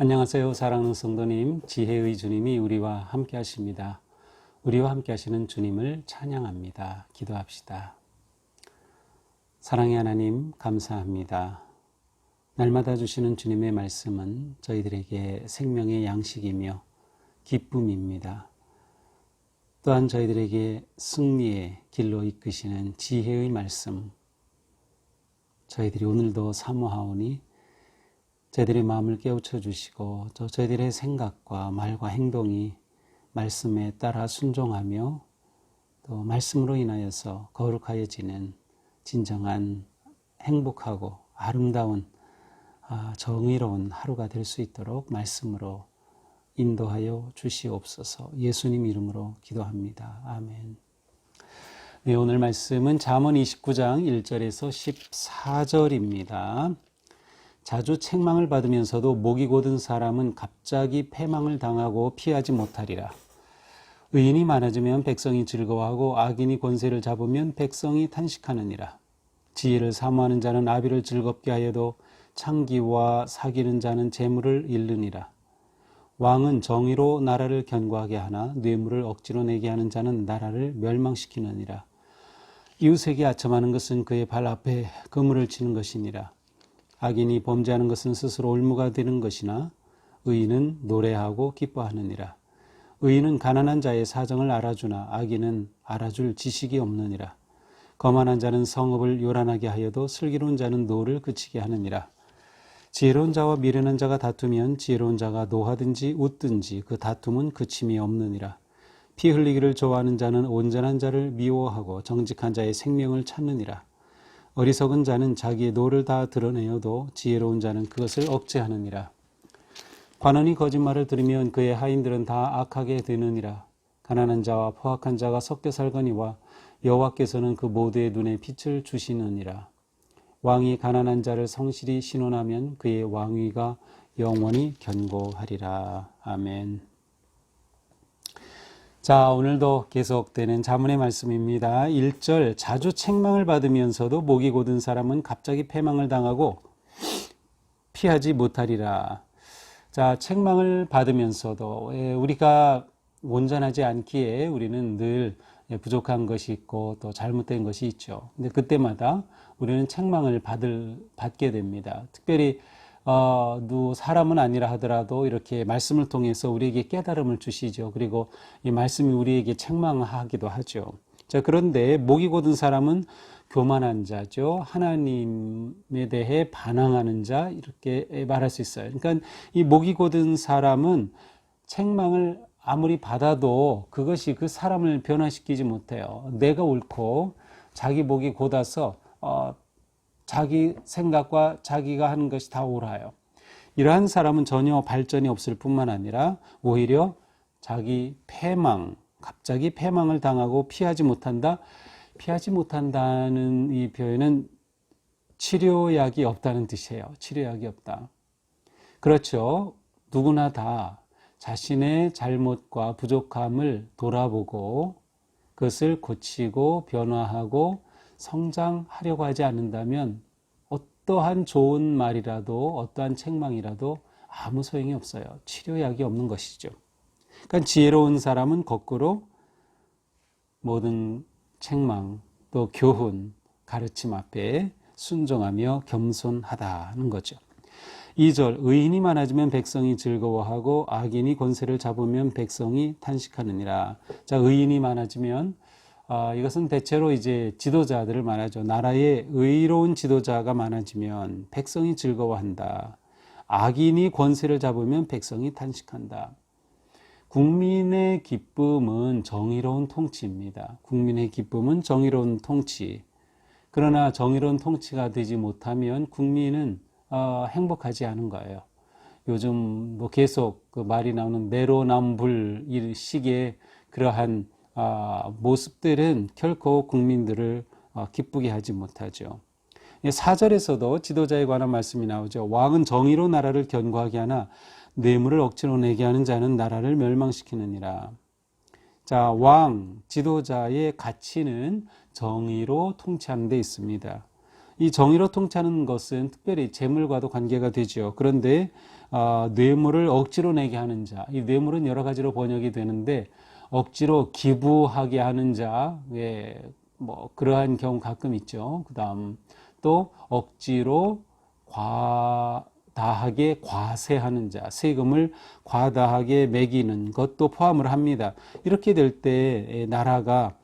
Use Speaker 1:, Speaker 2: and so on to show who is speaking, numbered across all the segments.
Speaker 1: 안녕하세요. 사랑하는 성도님, 지혜의 주님이 우리와 함께 하십니다. 우리와 함께 하시는 주님을 찬양합니다. 기도합시다. 사랑의 하나님, 감사합니다. 날마다 주시는 주님의 말씀은 저희들에게 생명의 양식이며 기쁨입니다. 또한 저희들에게 승리의 길로 이끄시는 지혜의 말씀, 저희들이 오늘도 사모하오니 저희들의 마음을 깨우쳐 주시고 또 저희들의 생각과 말과 행동이 말씀에 따라 순종하며 또 말씀으로 인하여서 거룩하여지는 진정한 행복하고 아름다운 정의로운 하루가 될 수 있도록 말씀으로 인도하여 주시옵소서. 예수님 이름으로 기도합니다. 아멘. 네, 오늘 말씀은 잠언 29장 1절에서 14절입니다. 자주 책망을 받으면서도 목이 곧은 사람은 갑자기 패망을 당하고 피하지 못하리라. 의인이 많아지면 백성이 즐거워하고 악인이 권세를 잡으면 백성이 탄식하느니라. 지혜를 사모하는 자는 아비를 즐겁게 하여도 창기와 사귀는 자는 재물을 잃느니라. 왕은 정의로 나라를 견고하게 하나 뇌물을 억지로 내게 하는 자는 나라를 멸망시키느니라. 이웃에게 아첨하는 것은 그의 발 앞에 그물을 치는 것이니라. 악인이 범죄하는 것은 스스로 올무가 되는 것이나 의인은 노래하고 기뻐하느니라. 의인은 가난한 자의 사정을 알아주나 악인은 알아줄 지식이 없느니라. 거만한 자는 성읍을 요란하게 하여도 슬기로운 자는 노를 그치게 하느니라. 지혜로운 자와 미련한 자가 다투면 지혜로운 자가 노하든지 웃든지 그 다툼은 그침이 없느니라. 피 흘리기를 좋아하는 자는 온전한 자를 미워하고 정직한 자의 생명을 찾느니라. 어리석은 자는 자기의 노를 다 드러내어도 지혜로운 자는 그것을 억제하느니라. 관원이 거짓말을 들으면 그의 하인들은 다 악하게 되느니라. 가난한 자와 포악한 자가 섞여 살거니와 여호와께서는 그 모두의 눈에 빛을 주시느니라. 왕이 가난한 자를 성실히 신원하면 그의 왕위가 영원히 견고하리라. 아멘. 자, 오늘도 계속되는 잠언의 말씀입니다. 1절, 자주 책망을 받으면서도 목이 곧은 사람은 갑자기 패망을 당하고 피하지 못하리라. 자, 책망을 받으면서도 우리가 온전하지 않기에 우리는 늘 부족한 것이 있고 또 잘못된 것이 있죠. 근데 그때마다 우리는 책망을 받게 됩니다. 특별히 사람은 아니라 하더라도 이렇게 말씀을 통해서 우리에게 깨달음을 주시죠. 그리고 이 말씀이 우리에게 책망하기도 하죠. 자, 그런데 목이 곧은 사람은 교만한 자죠. 하나님에 대해 반항하는 자, 이렇게 말할 수 있어요. 그러니까 이 목이 곧은 사람은 책망을 아무리 받아도 그것이 그 사람을 변화시키지 못해요. 내가 옳고 자기 목이 곧아서 자기 생각과 자기가 하는 것이 다 옳아요. 이러한 사람은 전혀 발전이 없을 뿐만 아니라 오히려 자기 갑자기 패망을 당하고 피하지 못한다. 피하지 못한다는 이 표현은 치료약이 없다는 뜻이에요. 치료약이 없다. 그렇죠. 누구나 다 자신의 잘못과 부족함을 돌아보고 그것을 고치고 변화하고 성장하려고 하지 않는다면 어떠한 좋은 말이라도 어떠한 책망이라도 아무 소용이 없어요. 치료약이 없는 것이죠. 그러니까 지혜로운 사람은 거꾸로 모든 책망 또 교훈, 가르침 앞에 순종하며 겸손하다는 거죠. 2절, 의인이 많아지면 백성이 즐거워하고 악인이 권세를 잡으면 백성이 탄식하느니라. 자, 의인이 많아지면 이것은 대체로 이제 지도자들을 말하죠. 나라에 의로운 지도자가 많아지면 백성이 즐거워한다. 악인이 권세를 잡으면 백성이 탄식한다. 국민의 기쁨은 정의로운 통치입니다. 국민의 기쁨은 정의로운 통치. 그러나 정의로운 통치가 되지 못하면 국민은 행복하지 않은 거예요. 요즘 계속 그 말이 나오는 내로남불 이 시기에 그러한 모습들은 결코 국민들을 기쁘게 하지 못하죠. 4절에서도 지도자에 관한 말씀이 나오죠. 왕은 정의로 나라를 견고하게 하나 뇌물을 억지로 내게 하는 자는 나라를 멸망시키느니라. 자, 왕, 지도자의 가치는 정의로 통치하는 데 있습니다. 이 정의로 통치하는 것은 특별히 재물과도 관계가 되죠. 그런데 뇌물을 억지로 내게 하는 자. 이 뇌물은 여러 가지로 번역이 되는데 억지로 기부하게 하는 자, 예, 뭐 그러한 경우 가끔 있죠. 그다음 또 억지로 과다하게 과세하는 자, 세금을 과다하게 매기는 것도 포함을 합니다. 이렇게 될 때 나라가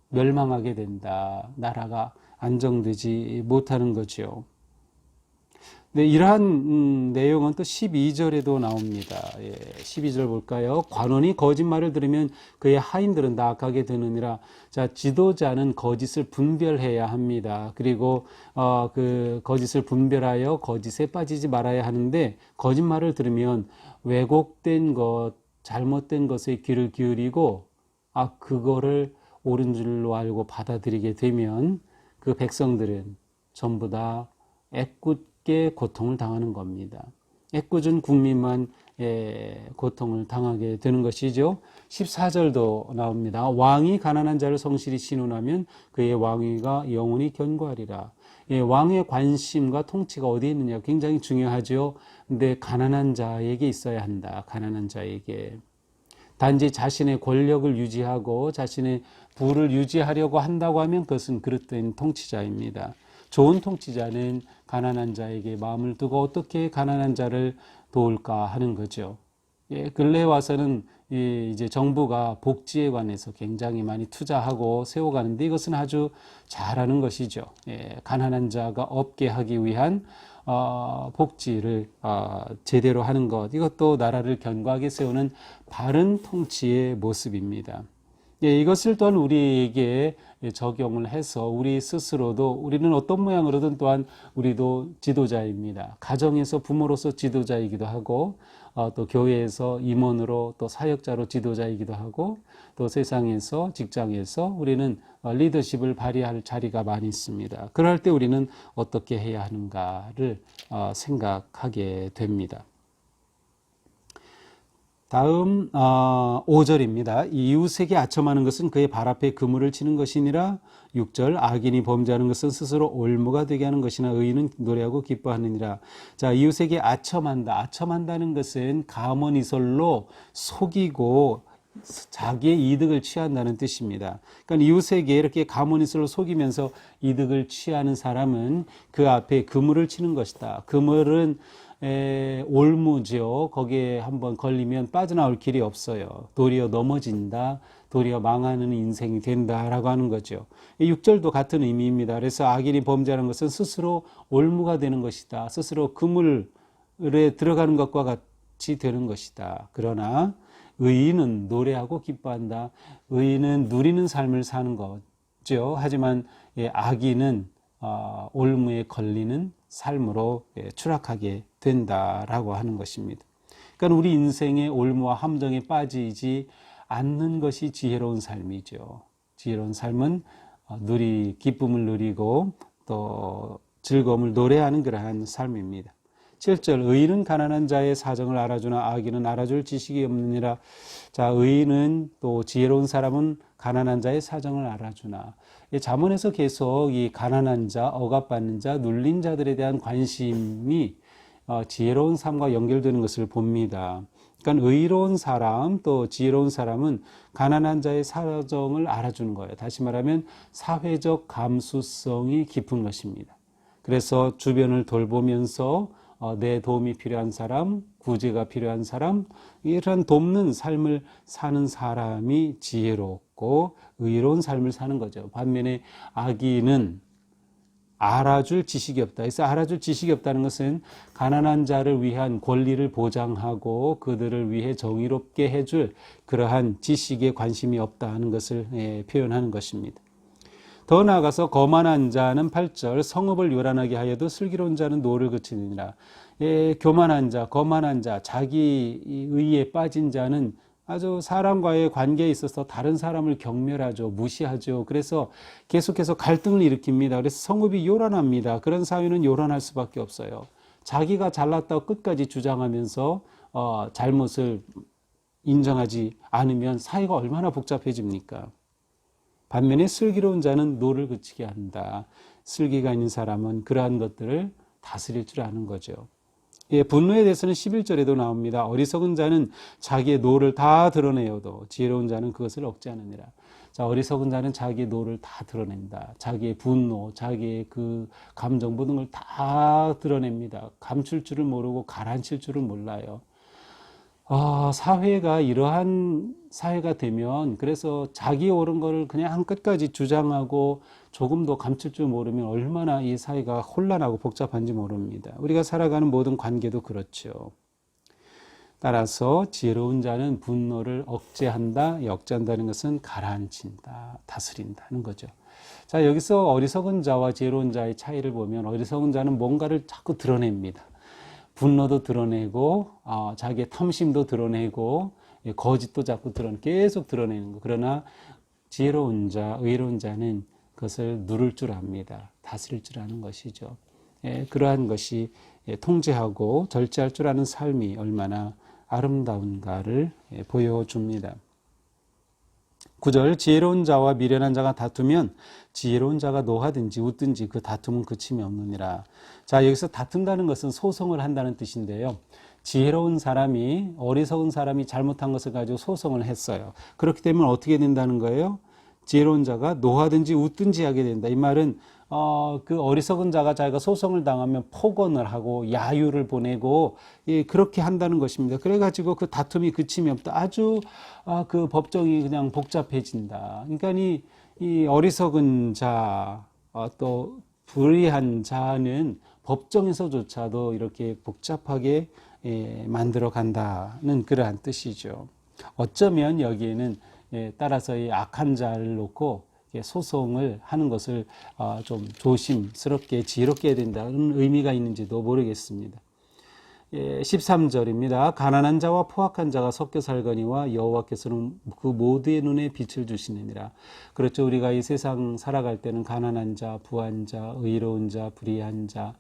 Speaker 1: 멸망하게 된다. 나라가 안정되지 못하는 거죠. 네, 이러한 내용은 또 12절에도 나옵니다. 12절 볼까요? 관원이 거짓말을 들으면 그의 하인들은 나아가게 되느니라. 자, 지도자는 거짓을 분별해야 합니다. 그리고 그 거짓을 분별하여 거짓에 빠지지 말아야 하는데 거짓말을 들으면 왜곡된 것, 잘못된 것에 귀를 기울이고 그거를 옳은 줄로 알고 받아들이게 되면 그 백성들은 전부 다 애꿎게 고통을 당하는 겁니다. 애꿎은 국민만 고통을 당하게 되는 것이죠. 14절도 나옵니다. 왕이 가난한 자를 성실히 신원하면 그의 왕위가 영원히 견고하리라. 왕의 관심과 통치가 어디에 있느냐 굉장히 중요하죠. 근데 가난한 자에게 있어야 한다. 가난한 자에게. 단지 자신의 권력을 유지하고 자신의 부를 유지하려고 한다고 하면 그것은 그릇된 통치자입니다. 좋은 통치자는 가난한 자에게 마음을 두고 어떻게 가난한 자를 도울까 하는 거죠. 근래에 와서는 이제 정부가 복지에 관해서 굉장히 많이 투자하고 세워가는데 이것은 아주 잘하는 것이죠. 가난한 자가 없게 하기 위한 복지를 제대로 하는 것, 이것도 나라를 견고하게 세우는 바른 통치의 모습입니다. 이것을 또한 우리에게 적용을 해서 우리 스스로도 우리는 어떤 모양으로든 또한 우리도 지도자입니다. 가정에서 부모로서 지도자이기도 하고 또 교회에서 임원으로 또 사역자로 지도자이기도 하고 또 세상에서 직장에서 우리는 리더십을 발휘할 자리가 많이 있습니다. 그럴 때 우리는 어떻게 해야 하는가를 생각하게 됩니다. 다음 5절입니다. 이웃에게 아첨하는 것은 그의 발 앞에 그물을 치는 것이니라. 6절 악인이 범죄하는 것은 스스로 올무가 되게 하는 것이나 의인은 노래하고 기뻐하느니라. 자, 이웃에게 아첨한다. 아첨한다는 것은 가문이설로 속이고 자기의 이득을 취한다는 뜻입니다. 그러니까 이웃에게 이렇게 가문이설로 속이면서 이득을 취하는 사람은 그 앞에 그물을 치는 것이다. 그물은 올무죠. 거기에 한번 걸리면 빠져나올 길이 없어요. 도리어 넘어진다. 도리어 망하는 인생이 된다라고 하는 거죠. 6절도 같은 의미입니다. 그래서 악인이 범죄하는 것은 스스로 올무가 되는 것이다. 스스로 그물에 들어가는 것과 같이 되는 것이다. 그러나 의인은 노래하고 기뻐한다. 의인은 누리는 삶을 사는 거죠. 하지만 악인은 올무에 걸리는 삶으로 추락하게 된다라고 하는 것입니다. 그러니까 우리 인생의 올무와 함정에 빠지지 않는 것이 지혜로운 삶이죠. 지혜로운 삶은 기쁨을 누리고 또 즐거움을 노래하는 그러한 삶입니다. 7절 의인은 가난한 자의 사정을 알아주나 악인은 알아줄 지식이 없느니라. 자, 의인은 또 지혜로운 사람은 가난한 자의 사정을 알아주나. 잠언에서 계속 이 가난한 자, 억압받는 자, 눌린 자들에 대한 관심이 지혜로운 삶과 연결되는 것을 봅니다. 그러니까 의로운 사람 또 지혜로운 사람은 가난한 자의 사정을 알아주는 거예요. 다시 말하면 사회적 감수성이 깊은 것입니다. 그래서 주변을 돌보면서 내 도움이 필요한 사람, 구제가 필요한 사람, 이런 돕는 삶을 사는 사람이 지혜롭고 의로운 삶을 사는 거죠. 반면에 악인은 알아줄 지식이 없다. 그래서 알아줄 지식이 없다는 것은 가난한 자를 위한 권리를 보장하고 그들을 위해 정의롭게 해줄 그러한 지식에 관심이 없다는 것을 표현하는 것입니다. 더 나아가서 거만한 자는 8절 성읍을 요란하게 하여도 슬기로운 자는 노를 그치느니라. 교만한 자, 거만한 자, 자기 의에 빠진 자는 아주 사람과의 관계에 있어서 다른 사람을 경멸하죠. 무시하죠. 그래서 계속해서 갈등을 일으킵니다. 그래서 성읍이 요란합니다. 그런 사회는 요란할 수밖에 없어요. 자기가 잘났다고 끝까지 주장하면서 잘못을 인정하지 않으면 사회가 얼마나 복잡해집니까? 반면에 슬기로운 자는 노를 그치게 한다. 슬기가 있는 사람은 그러한 것들을 다스릴 줄 아는 거죠. 예, 분노에 대해서는 11절에도 나옵니다. 어리석은 자는 자기의 노를 다 드러내어도 지혜로운 자는 그것을 억제하느니라. 자, 어리석은 자는 자기의 노를 다 드러낸다. 자기의 분노, 자기의 그 감정 모든 걸 다 드러냅니다. 감출 줄을 모르고 가라앉힐 줄을 몰라요. 사회가 이러한 사회가 되면 그래서 자기 옳은 거를 그냥 한 끝까지 주장하고 조금도 감출 줄 모르면 얼마나 이 사회가 혼란하고 복잡한지 모릅니다. 우리가 살아가는 모든 관계도 그렇죠. 따라서 지혜로운 자는 분노를 억제한다. 억제한다는 것은 가라앉힌다, 다스린다는 거죠. 자, 여기서 어리석은 자와 지혜로운 자의 차이를 보면 어리석은 자는 뭔가를 자꾸 드러냅니다. 분노도 드러내고 자기의 탐심도 드러내고 거짓도 자꾸 계속 드러내는 거. 그러나 지혜로운 자, 의로운 자는 그것을 누를 줄 압니다. 다스릴 줄 아는 것이죠. 그러한 것이 통제하고 절제할 줄 아는 삶이 얼마나 아름다운가를 보여줍니다. 9절 지혜로운 자와 미련한 자가 다투면 지혜로운 자가 노하든지 웃든지 그 다툼은 그침이 없느니라. 자, 여기서 다툰다는 것은 소송을 한다는 뜻인데요. 지혜로운 사람이 어리석은 사람이 잘못한 것을 가지고 소송을 했어요. 그렇게 되면 어떻게 된다는 거예요? 지혜로운 자가 노하든지 웃든지 하게 된다. 이 말은 그 어리석은 자가 자기가 소송을 당하면 폭언을 하고 야유를 보내고 그렇게 한다는 것입니다. 그래가지고 그 다툼이 그침이 없다. 아주 그 법정이 그냥 복잡해진다. 그러니까 이 어리석은 자, 또 불의한 자는 법정에서조차도 이렇게 복잡하게 만들어 간다는 그러한 뜻이죠. 어쩌면 여기에는 따라서 이 악한 자를 놓고 소송을 하는 것을 좀 조심스럽게 지혜롭게 해야 된다는 의미가 있는지도 모르겠습니다. 13절입니다. 가난한 자와 포악한 자가 섞여 살거니와 여호와께서는 그 모두의 눈에 빛을 주시느니라. 그렇죠. 우리가 이 세상 살아갈 때는 가난한 자, 부한 자, 의로운 자, 불의한 자,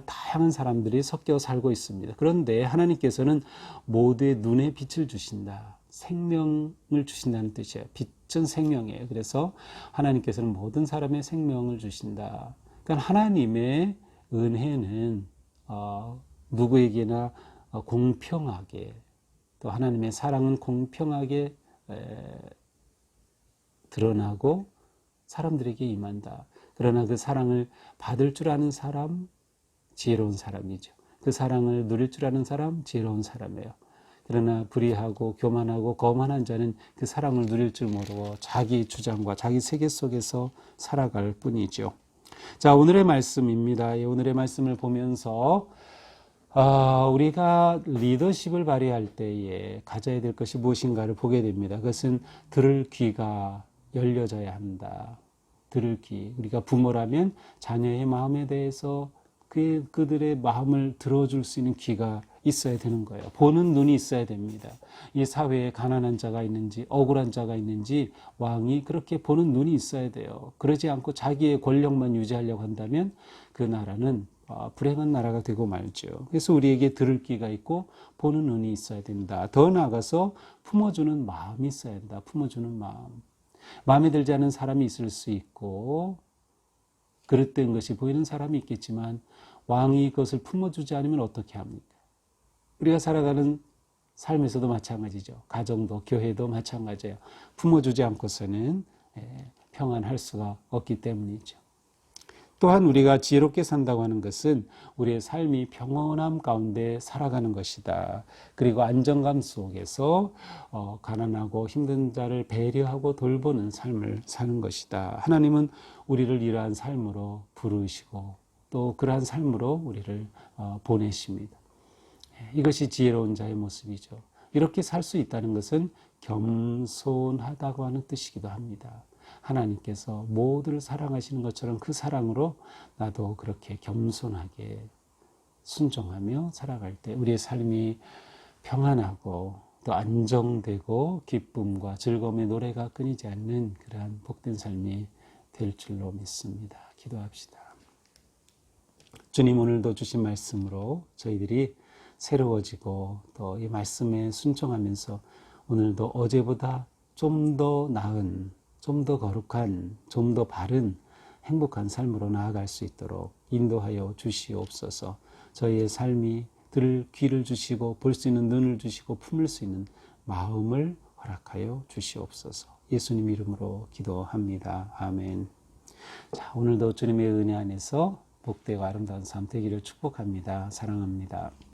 Speaker 1: 다양한 사람들이 섞여 살고 있습니다. 그런데 하나님께서는 모두의 눈에 빛을 주신다. 생명을 주신다는 뜻이에요. 빛은 생명이에요. 그래서 하나님께서는 모든 사람의 생명을 주신다. 그러니까 하나님의 은혜는 누구에게나 공평하게, 또 하나님의 사랑은 공평하게 드러나고 사람들에게 임한다. 그러나 그 사랑을 받을 줄 아는 사람, 지혜로운 사람이죠. 그 사랑을 누릴 줄 아는 사람, 지혜로운 사람이에요. 그러나 불의하고 교만하고 거만한 자는 그 사랑을 누릴 줄 모르고 자기 주장과 자기 세계 속에서 살아갈 뿐이죠. 자, 오늘의 말씀입니다. 오늘의 말씀을 보면서 우리가 리더십을 발휘할 때에 가져야 될 것이 무엇인가를 보게 됩니다. 그것은 들을 귀가 열려져야 한다. 들을 귀. 우리가 부모라면 자녀의 마음에 대해서 그들의 마음을 들어줄 수 있는 귀가 있어야 되는 거예요. 보는 눈이 있어야 됩니다. 이 사회에 가난한 자가 있는지 억울한 자가 있는지 왕이 그렇게 보는 눈이 있어야 돼요. 그러지 않고 자기의 권력만 유지하려고 한다면 그 나라는 불행한 나라가 되고 말죠. 그래서 우리에게 들을 귀가 있고 보는 눈이 있어야 된다. 더 나아가서 품어주는 마음이 있어야 된다. 품어주는 마음. 마음에 들지 않은 사람이 있을 수 있고 그릇된 것이 보이는 사람이 있겠지만 왕이 그것을 품어주지 않으면 어떻게 합니까? 우리가 살아가는 삶에서도 마찬가지죠. 가정도 교회도 마찬가지예요. 품어주지 않고서는 평안할 수가 없기 때문이죠. 또한 우리가 지혜롭게 산다고 하는 것은 우리의 삶이 평온함 가운데 살아가는 것이다. 그리고 안정감 속에서 가난하고 힘든 자를 배려하고 돌보는 삶을 사는 것이다. 하나님은 우리를 이러한 삶으로 부르시고 또 그러한 삶으로 우리를 보내십니다. 이것이 지혜로운 자의 모습이죠. 이렇게 살 수 있다는 것은 겸손하다고 하는 뜻이기도 합니다. 하나님께서 모두를 사랑하시는 것처럼 그 사랑으로 나도 그렇게 겸손하게 순종하며 살아갈 때 우리의 삶이 평안하고 또 안정되고 기쁨과 즐거움의 노래가 끊이지 않는 그러한 복된 삶이 될 줄로 믿습니다. 기도합시다. 주님, 오늘도 주신 말씀으로 저희들이 새로워지고 또 이 말씀에 순종하면서 오늘도 어제보다 좀 더 나은, 좀 더 거룩한, 좀 더 바른 행복한 삶으로 나아갈 수 있도록 인도하여 주시옵소서. 저희의 삶이 들을 귀를 주시고 볼 수 있는 눈을 주시고 품을 수 있는 마음을 허락하여 주시옵소서. 예수님 이름으로 기도합니다. 아멘. 자, 오늘도 주님의 은혜 안에서 복되고 아름다운 삶 되기를 축복합니다. 사랑합니다.